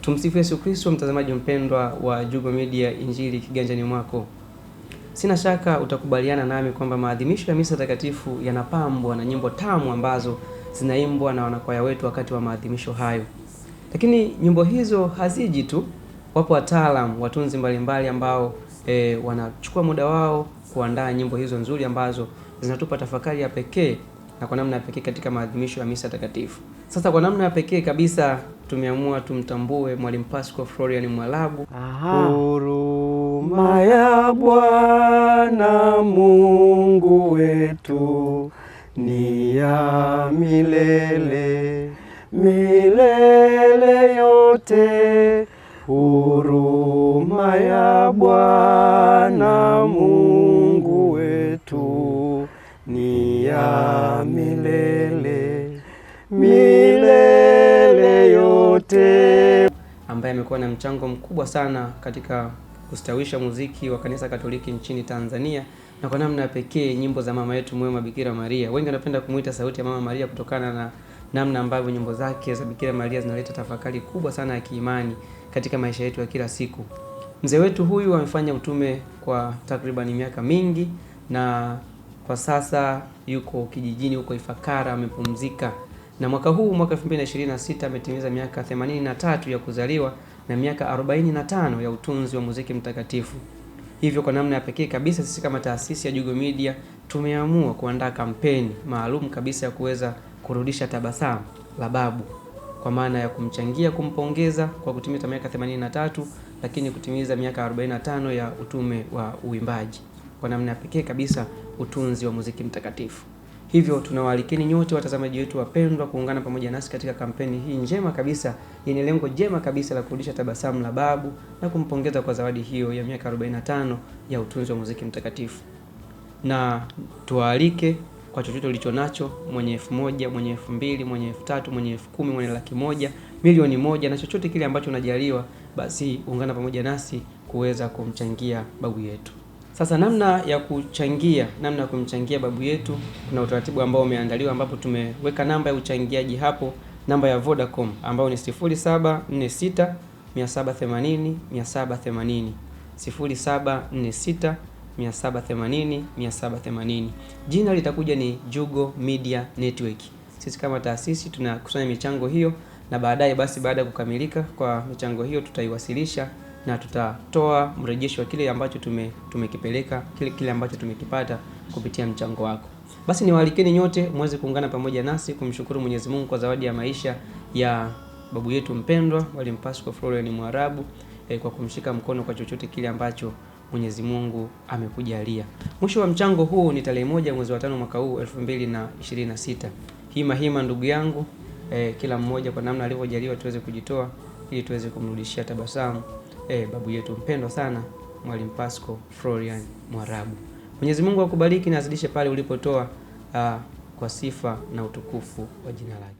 Tumsifu Yesu Kristo, mtazamaji mpendwa wa Jugo Media, Injili kiganjani mwako. Sina shaka utakubaliana nami kwamba maadhimisho ya misa takatifu yanapambwa na nyimbo tamu ambazo zinaimbwa na wanakwaya wetu wakati wa maadhimisho hayo. Lakini nyimbo hizo haziji tu, wapo wataalamu, watunzi mbalimbali ambao wanachukua muda wao kuandaa nyimbo hizo nzuri ambazo zinatupa tafakari ya pekee na kwa namna ya pekee katika maadhimisho ya misa takatifu. Sasa kwa namna ya pekee kabisa tumeamua tumtambue Mwalimu Pasco Florian Mwarabu. Huruma ya Bwana Mungu wetu ni ya milele, milele yote. Huruma ya Bwana Mungu wetu ni ya milele, milele yote, ambaye amekuwa na mchango mkubwa sana katika kustawisha muziki wa Kanisa Katoliki nchini Tanzania, na kwa namna pekee nyimbo za mama yetu mwema Bikira Maria. Wengi wanapenda kumuita sauti ya Mama Maria kutokana na namna ambavyo nyimbo zake za Bikira Maria zinaleta tafakari kubwa sana ya kiimani katika maisha yetu ya kila siku. Mzee wetu huyu amefanya utume kwa takriban miaka mingi, na kwa sasa yuko kijijini huko Ifakara, amepumzika. Na mwaka 2026 ametimiza miaka 83 ya kuzaliwa na miaka 45 ya utunzi wa muziki mtakatifu. Hivyo kwa namna ya pekee kabisa sisi kama taasisi ya Jugo Media tumeamua kuandaa kampeni maalum kabisa ya kuweza kurudisha tabasamu la babu, kwa maana ya kumchangia, kumpongeza kwa kutimiza miaka 83, lakini kutimiza miaka 45 ya utume wa uimbaji, kwa namna ya pekee kabisa utunzi wa muziki mtakatifu. Hivyo tunawaalikeni nyote watazamaji wetu wapendwa kuungana pamoja nasi katika kampeni hii njema kabisa yenye lengo jema kabisa la kurudisha tabasamu la babu na kumpongeza kwa zawadi hiyo ya miaka 45 ya utunzi wa muziki mtakatifu. Na tuwaalike kwa chochote ulicho nacho, mwenye 1000, mwenye 2000, mwenye 3000, mwenye 10,000, mwenye 100,000, milioni 1, na chochote kile ambacho unajaliwa, basi ungana pamoja nasi kuweza kumchangia babu yetu. Sasa namna ya kumchangia babu yetu, kuna utaratibu ambao umeandaliwa, ambapo tumeweka namba ya uchangiaji hapo, namba ya Vodacom ambayo ni 0746 780 780, 0746 780 780. Jina litakuja ni Jugo Media Network. Sisi kama taasisi tunakusanya michango hiyo, na baadaye basi baada ya kukamilika kwa michango hiyo tutaiwasilisha na tutatoa mrejesho wa kile ambacho tumekipeleka, kile ambacho tumekipata kupitia mchango wako. Basi niwaalikeni nyote muweze kuungana pamoja nasi kumshukuru Mwenyezi Mungu kwa zawadi ya maisha ya babu yetu mpendwa Mwalimu Pasco Florian Mwarabu, kwa kumshika mkono kwa chochote kile ambacho Mwenyezi Mungu amekujalia. Mwisho wa mchango huu ni tarehe 1 mwezi wa 5 mwaka huu 2026. Hima ndugu yangu, kila mmoja kwa namna alivyojaliwa tuweze kujitoa ili tuweze kumrudishia tabasamu babu yetu mpendwa sana Mwalimu Pasco Florian Mwarabu. Mwenyezi Mungu akubariki na azidishe pale ulipotoa, kwa sifa na utukufu wa jina lake.